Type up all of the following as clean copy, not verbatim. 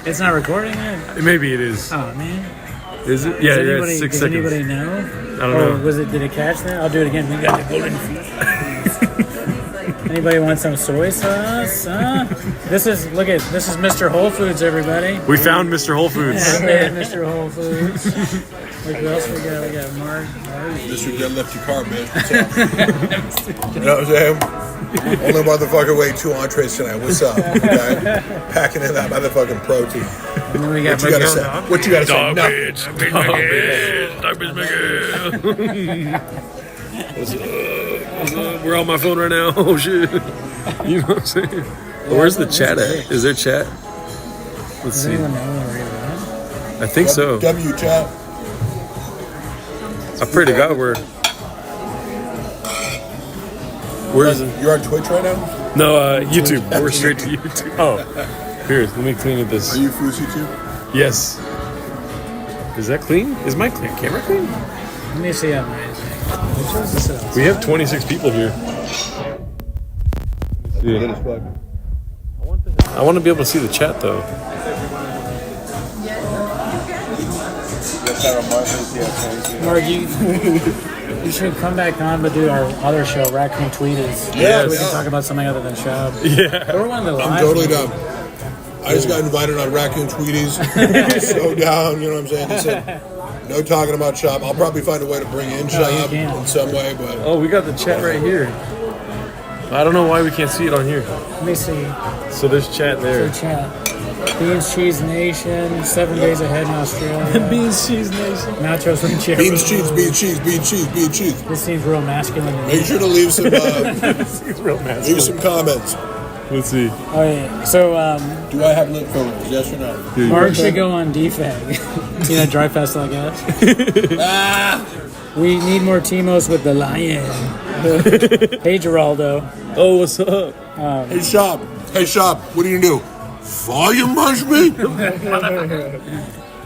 It's not recording it? Maybe it is. Oh, man. Is it? Yeah, Does it's 6 does seconds. anybody know? I don't know. Did it catch that? I'll do it again. We got the golden feet. Anybody want some soy sauce? This is Mr. Whole Foods, everybody. We found Mr. Whole Foods. Mr. Whole Foods. Look who else we got. We got Mark. Mr. Deadlift your car, bitch. What's up? You know what I'm saying? Only motherfucker weigh 2 entrees tonight. What's up? Okay? Packing in that motherfucking protein. And then we got What you gotta say? What you gotta say? Dog No. bitch. Dog bitch Miguel. What's up? We're on my phone right now. Oh, shit. You know what I'm saying? Where's the chat at? Is there chat? Let's see. Anyone know where we're at? I think so. W chat. I pray to God we're... Where's it? You're on Twitch right now? No, YouTube. We're straight to YouTube. Oh, here, let me clean with this. Are you Foos YouTube? Yes. Is that clean? Is my camera clean? Let me see how mine is. We have 26 people here. Good as fuck. I want to be able to see the chat though. Mark, you should come back on but do our other show, Raccoon Tweeties. Yeah, so we can talk about something other than Schaub. Yeah. Or one of the live I'm totally ones. down. I just got invited on Raccoon Tweeties. So down, you know what I'm saying? He said, no talking about Shop. I'll probably find a way to bring in Shop in some way, but... Oh, we got the chat right here. I don't know why we can't see it on here. Let me see. So there's chat there. So chat. Beans Cheese Nation, 7 days ahead in Australia. Beans Cheese Nation. Nachos and cherry. Beans, cheese, beans, cheese, beans, cheese, beans, cheese. This seems real masculine to me. Make sure to leave some, It's real massive. leave some comments. Let's see. Oh, yeah. So, Do I have lip fillers? Yes or no? Mark should go on DFAG. You know, drive fast like us. We need more Timos with the lion. Hey, Geraldo. Oh, what's up? Hey, Shop. Hey, Shop. What are you gonna do? Volume punch me?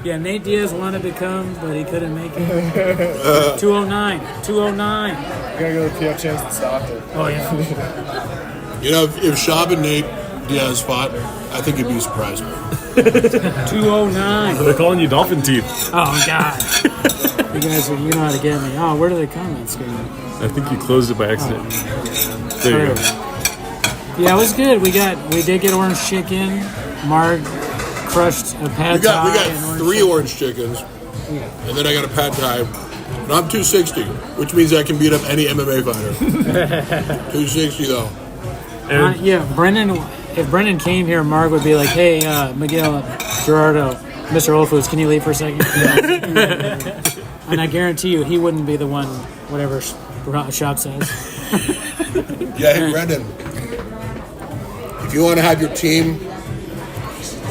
Yeah, Nate Diaz wanted to come, but he couldn't make it. 209. 209. Gotta go to PF Chang's in Stockton. Oh, yeah. You know, if Shab and Nate Diaz fought, I think you'd be surprised. 209. They're calling you dolphin teeth. Oh, God. You guys, you know how to get me. Oh, where do the comments go? I think you closed it by accident. There you go. Yeah, it was good. We did get orange chicken. Mark crushed a pad We got thai and 3 orange chickens, and then I got a pad thai. And I'm 260, which means I can beat up any MMA fighter. 260 though. Yeah, Brendan. If Brendan came here, Mark would be like, "Hey, Miguel, Gerardo, Mr. Whole Foods, can you leave for a second?" And I guarantee you, he wouldn't be the one. Whatever Shop says. Yeah, hey Brendan, if you want to have your team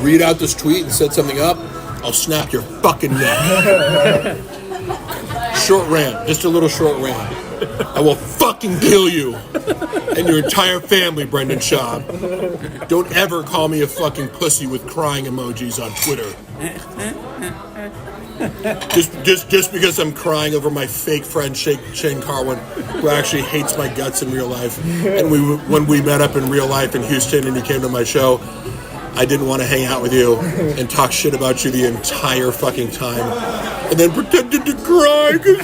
read out this tweet and set something up, I'll snap your fucking neck. Short rant, just a little short rant. I will fucking kill you and your entire family, Brendan Schaub. Don't ever call me a fucking pussy with crying emojis on Twitter. Just because I'm crying over my fake friend Shane Carwin, who actually hates my guts in real life. And when we met up in real life in Houston and you came to my show, I didn't want to hang out with you and talk shit about you the entire fucking time. And then pretended to cry because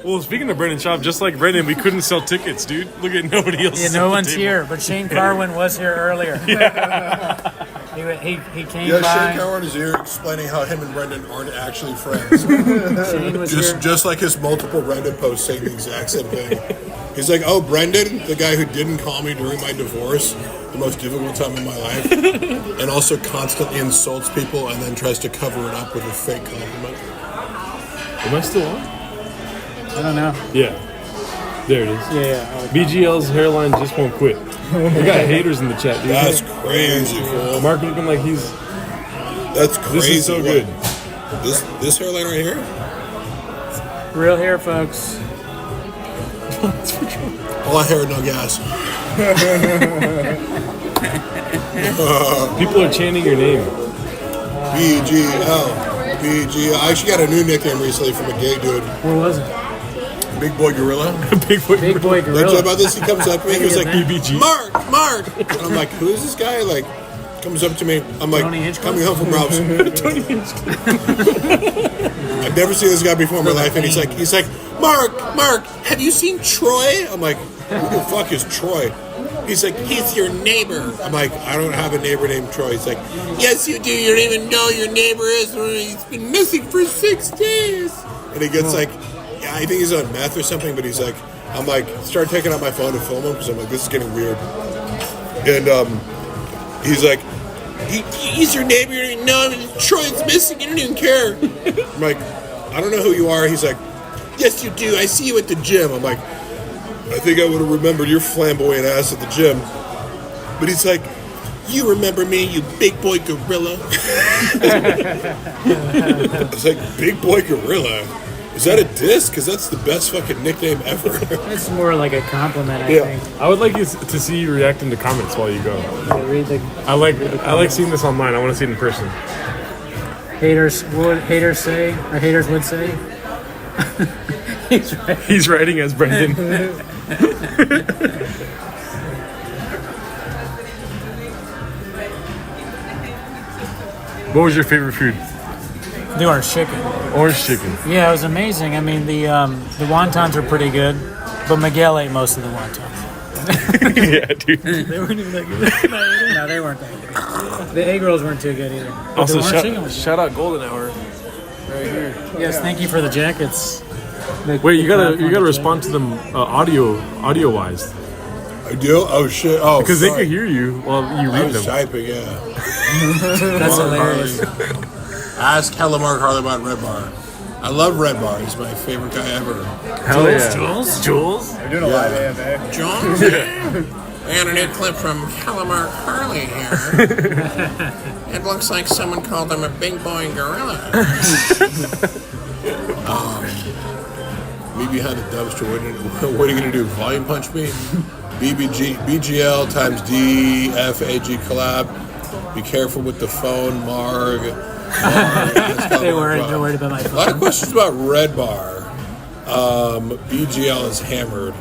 Well, speaking of Brendan Schaub, just like Brendan, we couldn't sell tickets, dude. Look at nobody else. Yeah, no one's here, but Shane Carwin was here earlier. He came by. Shane Carwin is here explaining how him and Brendan aren't actually friends. Shane was here. Just like his multiple Reddit posts saying the exact same thing. He's like, oh, Brendan, the guy who didn't call me during my divorce, the most difficult time of my life, and also constantly insults people and then tries to cover it up with a fake compliment. Am I still on? I don't know. Yeah. There it is. Yeah. BGL's hairline just won't quit. We got haters in the chat, dude. That's crazy, fool. Mark looking like he's... That's crazy. This is so good. This hairline right here? Real hair, folks. All hair, no gas. People are chanting your name. BGL. BGL. I actually got a new nickname recently from a gay dude. What was it? Big Boy Gorilla. Big boy. Big Boy Like, Gorilla. about this, he comes up to me, he was like, BBG. Mark! And I'm like, who is this guy? Like, comes up to me. I'm like, Tony Hinchcliffe? coming home from Ralph's. Tony I've never seen this guy before in my life, and he's like, Mark, have you seen Troy? I'm like, who the fuck is Troy? He's like, he's your neighbor. I'm like, I don't have a neighbor named Troy. He's like, yes, you do. You don't even know your neighbor is. He's been missing for 6 days. And he gets like, I think he's on meth or something, but he's like, I'm like, start taking out my phone to film him because I'm like, this is getting weird. And he's like, he's your neighbor. You don't even know him. Troy's missing. You don't even care. I'm like, I don't know who you are. He's like, yes, you do. I see you at the gym. I'm like, I think I would have remembered your flamboyant ass at the gym. But he's like, you remember me, you big boy gorilla? It's like, big boy gorilla? Is that a diss? Because that's the best fucking nickname ever. It's more like a compliment, I think. I would like you to see you reacting to comments while you go. I like seeing this online. I want to see it in person. Haters would say. He's writing as Brendan. What was your favorite food? The orange chicken. Orange chicken. Yeah, it was amazing. I mean, the wontons were pretty good, but Miguel ate most of the wontons. Yeah, dude. They weren't even that good. No, they weren't that good. The egg rolls weren't too good either. But Also, the orange chicken was good. shout out Golden Hour. Right here. Yes, thank you for the jackets. Wait, you gotta respond to them audio wise I do? Oh, shit. Oh, because they can hear you while you I read was them. typing, yeah. That's hilarious. Ask Hella Mark Harley about Red Bar. I love Red Bar. He's my favorite guy ever. Hell yeah, Jules? We're doing a live AMA. John? I got a new clip from Hella Mark Harley here. It looks like someone called him a big boy gorilla. Me behind the dumpster. What are you going to do? Volume punch me? BGL times DFAG collab. Be careful with the phone, Marg. They're worried about my A lot of phone. questions about Red Bar. BGL is hammered.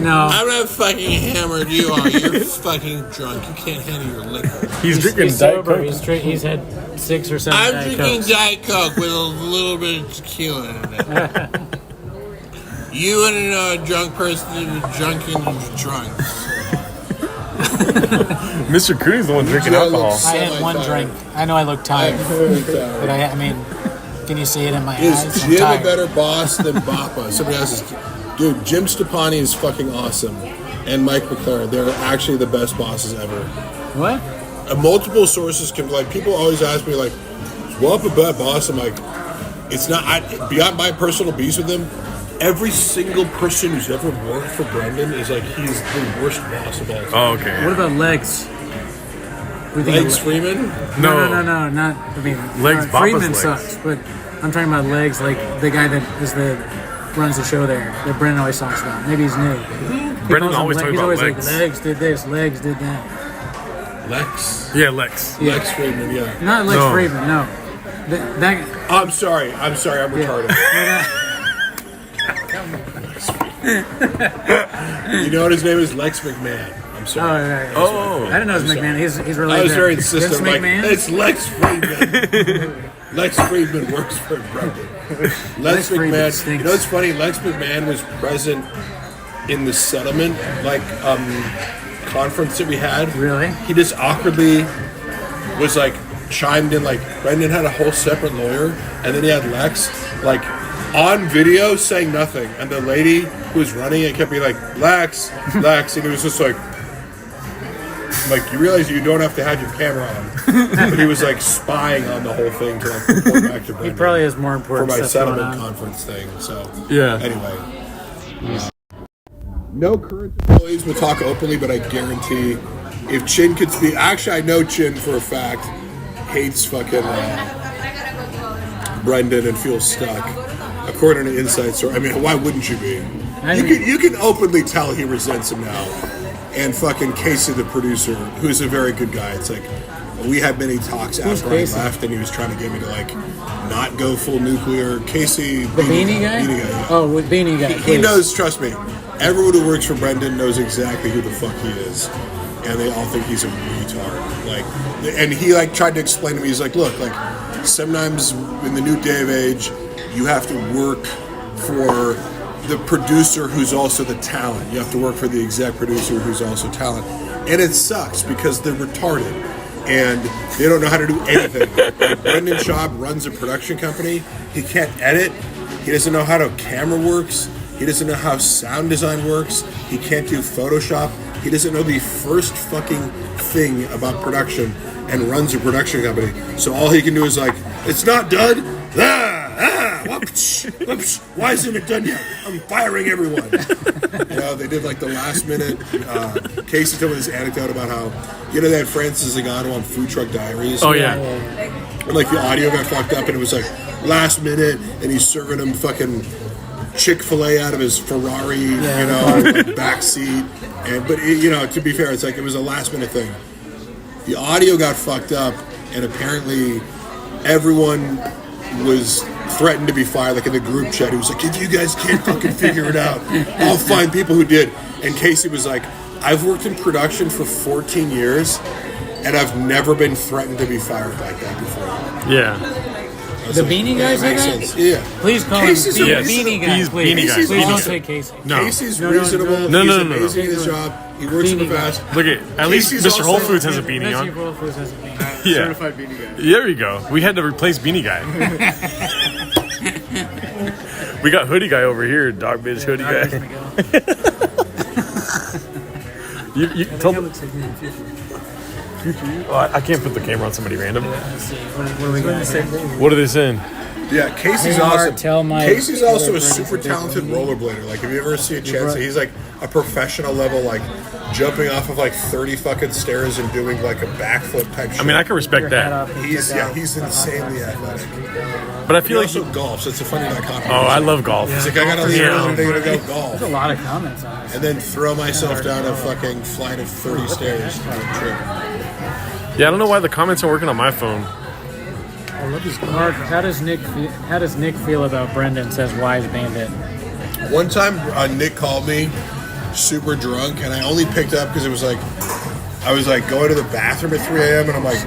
No. I'm not fucking hammered. You are. You're fucking drunk. You can't handle your liquor. He's drinking He's Diet sober. Coke. He's had 6 or 7 I'm Diet drinking Cokes. Diet Coke with a little bit of tequila in it. You and a drunk person is drunk and drunk. Mr. Cooney's the one drinking alcohol. I had one drink. I know I look tired, but I mean, can you see it in my eyes? Is I'm Jim a tired. better boss than Bappa? Somebody else is... Dude, Jim Stepani is fucking awesome. And Mike McLaren. They're actually the best bosses ever. What? Multiple sources can... Like, people always ask me, like, is Wamp a bad boss? I'm like, it's not... beyond my personal beef with him, every single person who's ever worked for Brendan is like, he's the worst boss of all time. Oh, okay. What about Legs? Legs Freeman? No. No, not. I mean, Legs, Bappa's Freeman Legs. sucks, but I'm talking about Legs, like the guy that runs the show there that Brendan always talks about. Maybe he's new. Brendan always talks He's about always Legs. like, Legs did this, Legs did that. Lex? Yeah, Lex. Lex Freeman, yeah. Not Lex No. Freeman, no. That I'm sorry, I'm retarded. You know what his name is? Lex McMahon. I'm Oh, sorry. right. Oh. I didn't know it was McMahon. He's I related was to very Vince insistent. Like, McMahon. it's Lex Friedman. Lex Friedman works for Brendan. Lex Friedman McMahon. stinks. You know what's funny? Lex McMahon was present in the settlement, conference that we had. Really? He just awkwardly was like chimed in. Like Brendan had a whole separate lawyer, and then he had Lex on video saying nothing, and the lady who was running it kept being like, Lex, and it was just like, you realize you don't have to have your camera on. But he was like spying on the whole thing to report back to Brendan. He probably has more for important my stuff going settlement on. conference thing. So Yeah. anyway. No current employees will talk openly, but I guarantee if Chin could speak, actually I know Chin for a fact hates fucking Brendan and feels stuck. According to Inside Story, I mean, why wouldn't you be? You can openly tell he resents him now. And fucking Casey, the producer, who's a very good guy. It's like we had many talks after I left, and he was trying to get me to not go full nuclear. Casey, The Beanie guy? Beanie guy. Yeah. Oh, with Beanie guy. He please. knows, trust me, everyone who works for Brendan knows exactly who the fuck he is. And they all think he's a retard. Like, and he like tried to explain to me. He's like, look, like sometimes in the new day of age, you have to work for the producer who's also the talent. You have to work for the exec producer who's also talent, and it sucks because they're retarded and they don't know how to do anything. Like Brendan Schaub runs a production company. He can't edit. He doesn't know how the camera works. He doesn't know how sound design works. He can't do Photoshop. He doesn't know the first fucking thing about production and runs a production company. So all he can do is like, it's not done. Whoops, whoops. Why isn't it done yet? I'm firing everyone. They did like the last minute. Casey told me this anecdote about how, they had Francis Zagato on Food Truck Diaries. Oh, yeah. And like the audio got fucked up and it was like last minute and he's serving him fucking Chick-fil-A out of his Ferrari, back seat. But to be fair, it's like it was a last minute thing. The audio got fucked up, and apparently everyone was threatened to be fired. Like in the group chat, he was like, "If you guys can't fucking figure it out, I'll find people who did." And Casey was like, "I've worked in production for 14 years, and I've never been threatened to be fired like that before." Yeah. The Beanie Guy said that? Sense. Yeah. Please call Casey's him a Beanie Guy, He's please. Beanie Guy. Please don't He's say Casey. No. Casey's No, reasonable. no, He's no. amazing in his job. He works Beanie super Guy. fast. Look at least Casey's Mr. Whole also- Foods has a beanie Mr. on. Whole Foods has a beanie. Yeah. Certified beanie guy. There you go. We had to replace Beanie Guy. We got Hoodie Guy over here, Dog Bitch Hoodie Guy. you told me. Oh, I can't put the camera on somebody random. What are we going to say? What are they saying? Yeah, Casey's Hey, Mark, awesome. tell my Casey's also a other super friends talented to do rollerblader. Like, if you ever see a chance, he's like a professional level, like jumping off of like 30 fucking stairs and doing like a backflip type shit. I mean, I can respect that. he's insanely athletic. But I He feel like also golfs. It's a funny dichotomy. oh, I love golf. He's like, I gotta leave Yeah. early to go There's a golf, lot of comments on this. and then throw myself down a fucking flight of 30 stairs to do a trip. Yeah, I don't know why the comments are working on my phone. Mark, how does Nick feel about Brendan says Wise Bandit? One time, Nick called me super drunk, and I only picked up because it was like I was like going to the bathroom at 3 a.m. and I'm like,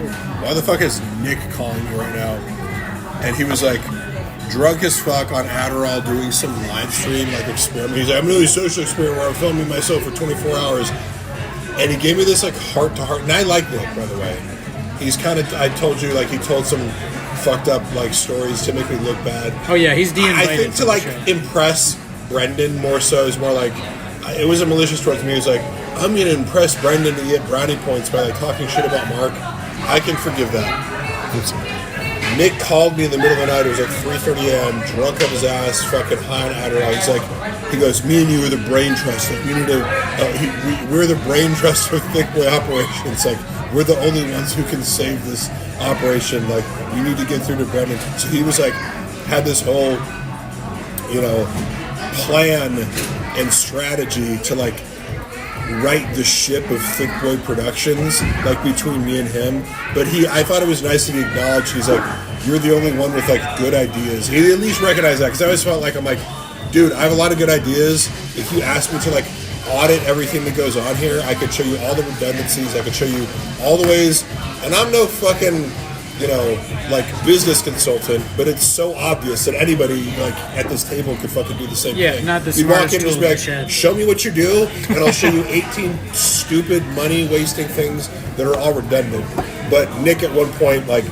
why the fuck is Nick calling me right now? And he was like drunk as fuck on Adderall doing some live stream like experiment. He's like, I'm doing a social experiment where I'm filming myself for 24 hours. And he gave me this like heart to heart. And I like Nick, by the way. He's kind of, I told you, like he told some fucked up like stories to make me look bad. Oh yeah, he's de-invited. I think to from like the show. impress Brendan more so is more like, it wasn't malicious towards me. It was like, I'm going to impress Brendan to get brownie points by like talking shit about Mark. I can forgive that. Nick called me in the middle of the night. It was like 3:30 a.m. drunk up his ass, fucking high on Adderall. He's like, he goes, me and you are the brain trust. Like, we need to, we're the brain trust for Thick Boy operations. Like, we're the only ones who can save this operation. Like, you need to get through to Brendan. So he was like, had this whole, plan and strategy to like right the ship of Thick Boy Productions, like between me and him. But I thought it was nice that he acknowledged, he's like, you're the only one with like good ideas. He at least recognized that, because I always felt like, I'm like, dude, I have a lot of good ideas. If you ask me to like audit everything that goes on here, I could show you all the redundancies, I could show you all the ways, and I'm no fucking, like business consultant, but it's so obvious that anybody like at this table could fucking do the same thing. Yeah, not the You'd walk smartest in and just tool be in like, the shed. show me what you do, and I'll show you 18 stupid money-wasting things that are all redundant. But Nick at one point like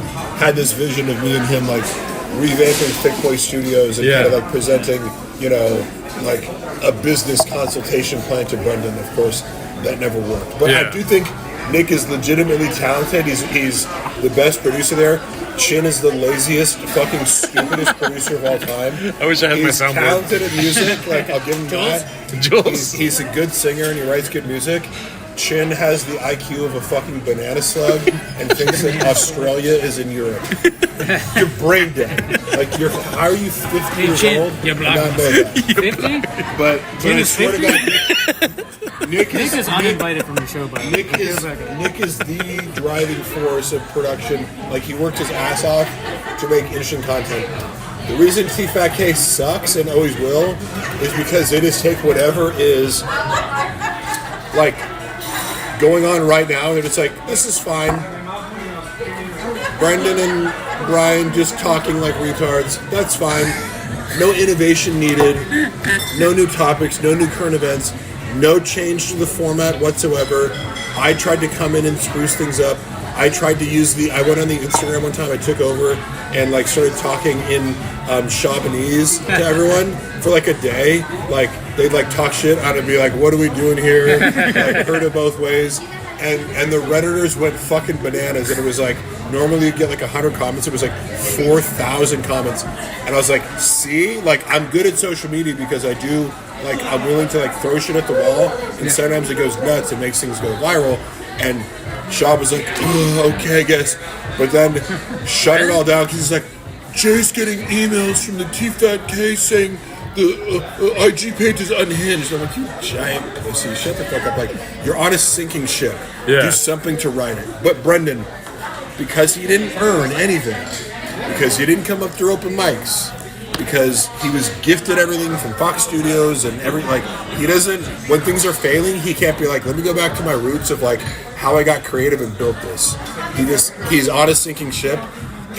had this vision of me and him like revamping Thick Boy Studios and kind of like presenting, like a business consultation plan to Brendan. Of course, that never worked. But I do think Nick is legitimately talented. He's the best producer there. Chin is the laziest, fucking stupidest producer of all time. I wish I had my He's soundboard. talented in music. Like, I'll give him that. Jules. He's a good singer and he writes good music. Chin has the IQ of a fucking banana slug and thinks that Australia is in Europe. You're brain dead. Like, how are you 50 years Chin, old you're and not know that? 50? But I is swear to God, Nick Nick is uninvited from the show, by the way. Nick is the driving force of production. Like, he worked his ass off to make interesting content. The reason T-Fat-K sucks and always will is because they just take whatever is like going on right now and they're just like, this is fine. Brendan and Brian just talking like retards. That's fine. No innovation needed. No new topics. No new current events. No change to the format whatsoever. I tried to come in and spruce things up. I tried to use I went on the Instagram one time, I took over and like started talking in Shabanese to everyone for like a day. Like they'd like talk shit out and be like, what are we doing here? Like heard it both ways. And the Redditors went fucking bananas, and it was like, normally you'd get like 100 comments, it was like 4,000 comments. And I was like, see, like I'm good at social media because I do, like I'm willing to like throw shit at the wall, and sometimes it goes nuts, it makes things go viral. And Schaub was like, oh, okay, I guess. But then shut it all down because he's like, Jay's getting emails from the Teef.K saying the IG page is unhinged. I'm like, you giant pussy, shut the fuck up. Like, you're on a sinking ship. Yeah. Do something to right it. But Brendan, because he didn't earn anything, because he didn't come up through open mics, because he was gifted everything from Fox Studios and he doesn't, when things are failing, he can't be like, let me go back to my roots of like how I got creative and built this. He's on a sinking ship,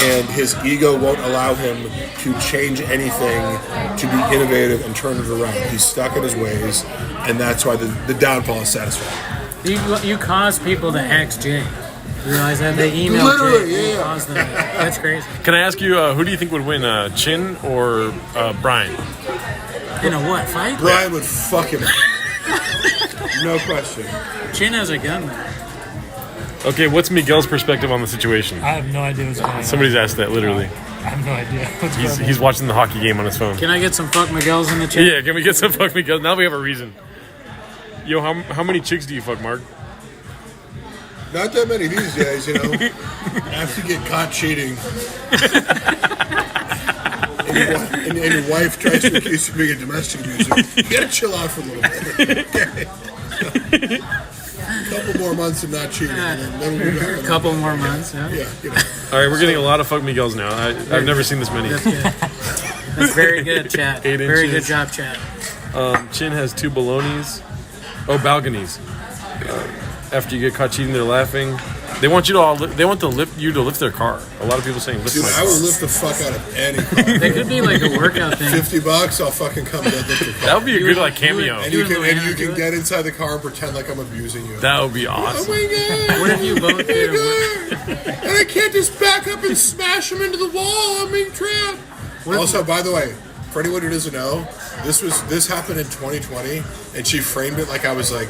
and his ego won't allow him to change anything, to be innovative and turn it around. He's stuck in his ways, and that's why the downfall is satisfying. You cause people to axe Jay. You realize that? They email Literally, Jay. yeah. Cause them. That's crazy. Can I ask you, who do you think would win, Chin or Brian? In a what, fight? Brian would fuck him. No question. Chin has a gun though. Okay, what's Miguel's perspective on the situation? I have no idea what's going on. Somebody's asked that, literally. I have no idea what's going on. He's watching the hockey game on his phone. Can I get some fuck Miguel's in the chat? Yeah, can we get some fuck Miguel? Now we have a reason. Yo, how many chicks do you fuck, Mark? Not that many these days, you know. After you get caught cheating, and your wife tries to accuse you of being a domestic abuser, you gotta chill out for a little bit. Okay? A couple more months of not cheating, and then we'll be back. A couple more months, yeah. Yeah, you know. All right, we're getting a lot of fuck Miguels now. I've never seen this many. That's good. That's very good, chat. 8 Very inches. good job, chat. Chin has 2 balonies. Oh, balconies. After you get caught cheating, they're laughing. They want you to lift their car. A lot of people saying lift Dude, my I car. would lift the fuck out of any car. They could be like a workout thing. $50, I'll fucking come and lift your car. That would be a good like cameo. And You you and can Luana do it? get inside the car and pretend like I'm abusing you. That would be Oh awesome. my god! What if you both did Oh and I can't just back up and smash him into the wall. I'm being trapped. Also, by the way, for anyone who doesn't know, this happened in 2020, and she framed it like I was like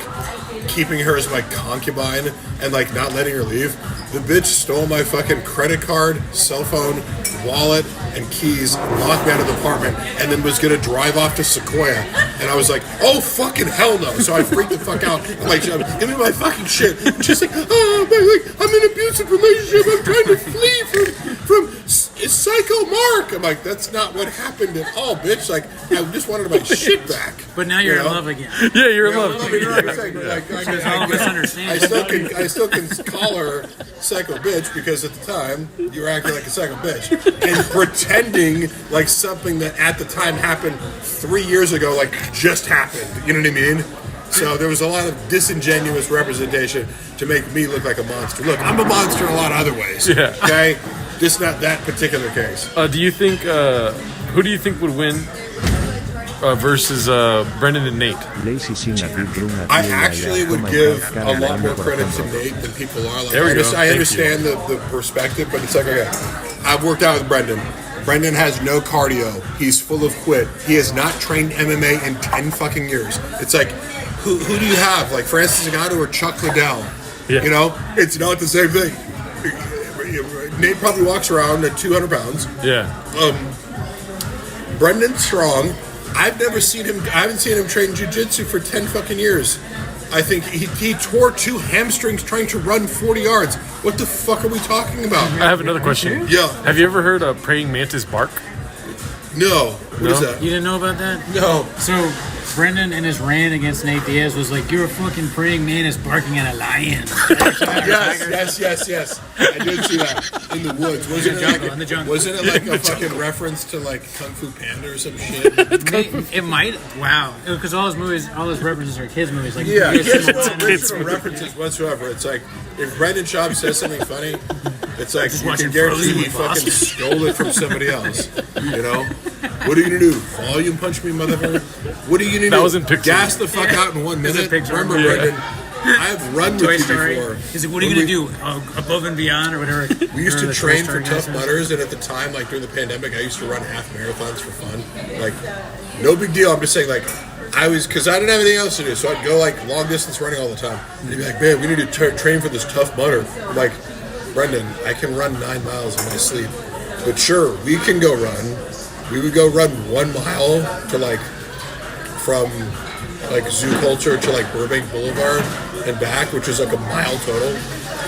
keeping her as my concubine and like not letting her leave. The bitch stole my fucking credit card, cell phone, wallet, and keys, locked me out of the apartment, and then was gonna drive off to Sequoia. And I was like, oh fucking hell no! So I freaked the fuck out. I'm like, give me my fucking shit. She's like, oh, I'm in an abusive relationship. I'm trying to flee from Psycho Mark. I'm like, that's not what happened at all, bitch. Like, I just wanted my shit back. But now you're You in know? love again. Yeah, you're in I love. love it, you're right. Because all of us understand. I still can call her psycho bitch because at the time you were acting like a psycho bitch and pretending like something that at the time happened 3 years ago, like just happened. You know what I mean? So there was a lot of disingenuous representation to make me look like a monster. Look, I'm a monster in a lot of other ways. Yeah. Okay, just not that particular case. Do you think who do you think would win versus Brendan and Nate? I actually would give a lot more credit to Nate than people are. Like, There we go. I Thank understand the perspective, but it's like, okay, I've worked out with Brendan. Brendan has no cardio. He's full of quit. He has not trained MMA in 10 fucking years. It's like, who do you have? Like Francis Ngannou or Chuck Liddell? Yeah. You know, it's not the same thing. Nate probably walks around at 200 pounds. Yeah. Brendan's strong. I haven't seen him train jiu-jitsu for 10 fucking years. I think he tore 2 hamstrings trying to run 40 yards. What the fuck are we talking about? I have another question. Yeah. Have you ever heard a praying mantis bark? No. What is No? that? You didn't know about that? No. So Brendan in his rant against Nate Diaz was like, "You're a fucking praying mantis barking at a lion." Yes. I did see that in the woods. Wasn't it jungle, like in the jungle. Wasn't it like a fucking reference to like Kung Fu Panda or some shit? It might. Wow, because all his movies, all his references are kids' movies. Like Yeah, you he guys has see no Moana. original references whatsoever. It's like if Brendan Schaub says something funny, it's like you watching can guarantee Frozen he with fucking Foster. stole it from somebody else. You know? What are you gonna do? Volume punch me, motherfucker? What are you gonna do? That was in Pixar. Gas the fuck out in 1 minute? Pixar. Remember, Yeah. Brendan? I've run with Toy you Story. before. He's like, "What are you When gonna do? Above and beyond, or whatever." We used Whatever to the train Toy for Story guy Tough says. Mudders, and at the time, like during the pandemic, I used to run half marathons for fun. Like, no big deal. I'm just saying, like, because I didn't have anything else to do, so I'd go like long distance running all the time. And he'd be like, "Man, we need to train for this Tough Mudder." I'm like, Brendan, I can run 9 miles in my sleep, but sure, we can go run. We would go run 1 mile to like from like Zoo Culture to like Burbank Boulevard and back, which was like a mile total.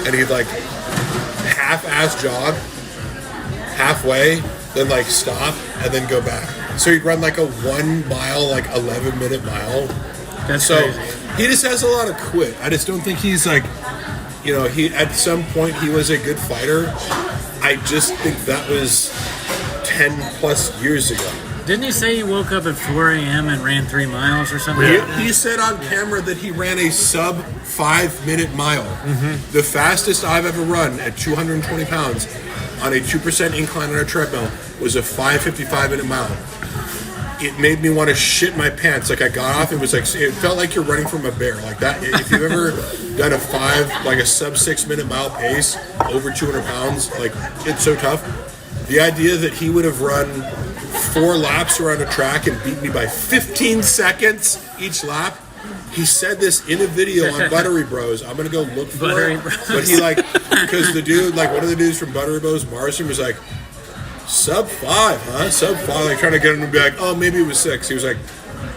And he'd like half-ass jog halfway, then like stop and then go back. So he'd run like a 1 mile, like 11-minute mile. That's So crazy. he just has a lot of quit. I just don't think he's like, you know, he at some point he was a good fighter. I just think that was 10 plus years ago. Didn't he say he woke up at 4 a.m. and ran 3 miles or something? He said on camera that he ran a sub 5-minute mile. The fastest I've ever run at 220 pounds on a 2% incline on a treadmill was a 5:55-minute mile. It made me want to shit my pants. Like I got off, it felt like you're running from a bear. Like that. If you've ever done a sub 6-minute mile pace over 200 pounds, like it's so tough. The idea that he would have run 4 laps around a track and beat me by 15 seconds each lap. He said this in a video on Buttery Bros. I'm gonna go look for Buttery it. Bros. But he because the dude, like one of the dudes from Buttery Bros, Marston, was like, sub 5, huh? Sub 5. Like trying to get him to be like, oh, maybe it was 6. He was like,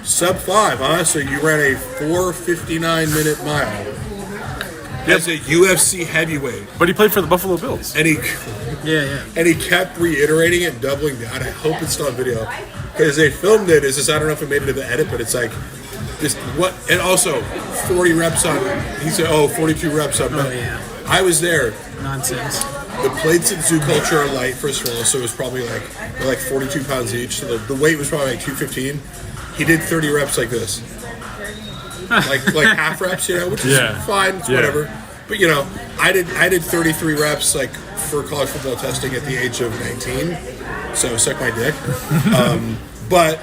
sub 5, huh? So you ran a 4:59-minute mile as a UFC heavyweight, But he played for the Buffalo Bills. and he. Yeah. And he kept reiterating it and doubling down. I hope it's still on video. Because they filmed it. It's just, I don't know if it made it to the edit, but it's like, just what? And also, 40 reps on, he said, 42 reps on. Oh, yeah. I was there. Nonsense. The plates at Zoo Culture are light, first of all, so it was probably they're like 42 pounds each. So the weight was probably like 215. He did 30 reps like this. like half reps, you know, which is fine, it's whatever. But you know, I did 33 reps like for college football testing at the age of 19, so suck my dick. But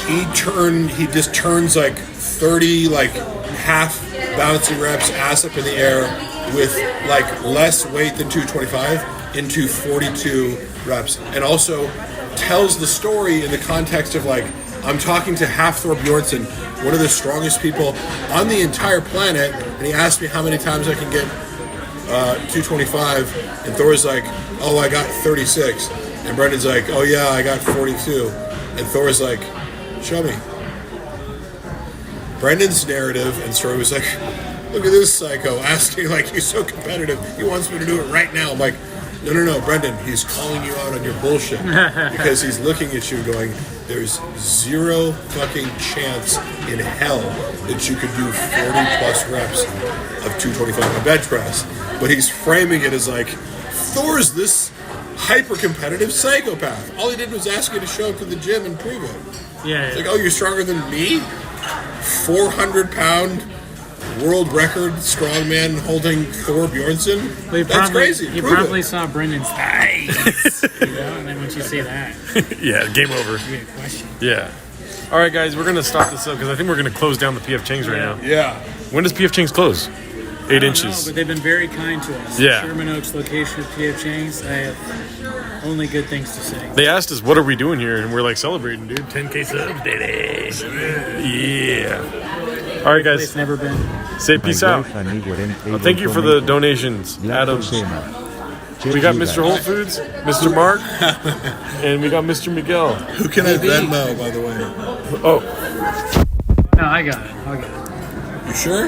he just turns like 30 like half bouncing reps, ass up in the air with like less weight than 225 into 42 reps, and also tells the story in the context of like, I'm talking to Hafthor Bjornsson, one of the strongest people on the entire planet, and he asked me how many times I can get 225, and Thor's like, oh, I got 36, and Brendan's like, oh yeah, I got 42, and Thor's like, show me. Brendan's narrative and story was like, look at this psycho asking, like, he's so competitive, he wants me to do it right now. I'm like, no, Brendan, he's calling you out on your bullshit because he's looking at you going, there's zero fucking chance in hell that you could do 40 plus reps of 225 on bench press. But he's framing it as like, Thor's this hyper competitive psychopath. All he did was ask you to show up to the gym and prove it. Yeah. It's like, oh, you're stronger than me? 400-pound world record strongman holding Thor Bjornsson? Well, That's crazy. You Prove probably it. saw Brendan's thighs. You know, and then once you see that, Yeah, game over. you get a question. Yeah. All right, guys, we're going to stop this up because I think we're going to close down the PF Changs right now. Yeah. When does PF Changs close? 8 I don't inches. know, but they've been very kind to us. Yeah. Sherman Oaks location of PF Changs. I have only good things to say. They asked us, what are we doing here? And we're like, celebrating, dude. 10K subs, baby. Yeah. All right, It's guys. never been. Say peace out. Thank you for the donations, Adam. We got Mr. Whole Foods, Mr. Mark, and we got Mr. Miguel. Who can I Venmo, by the way? Oh. No, I got it. You sure?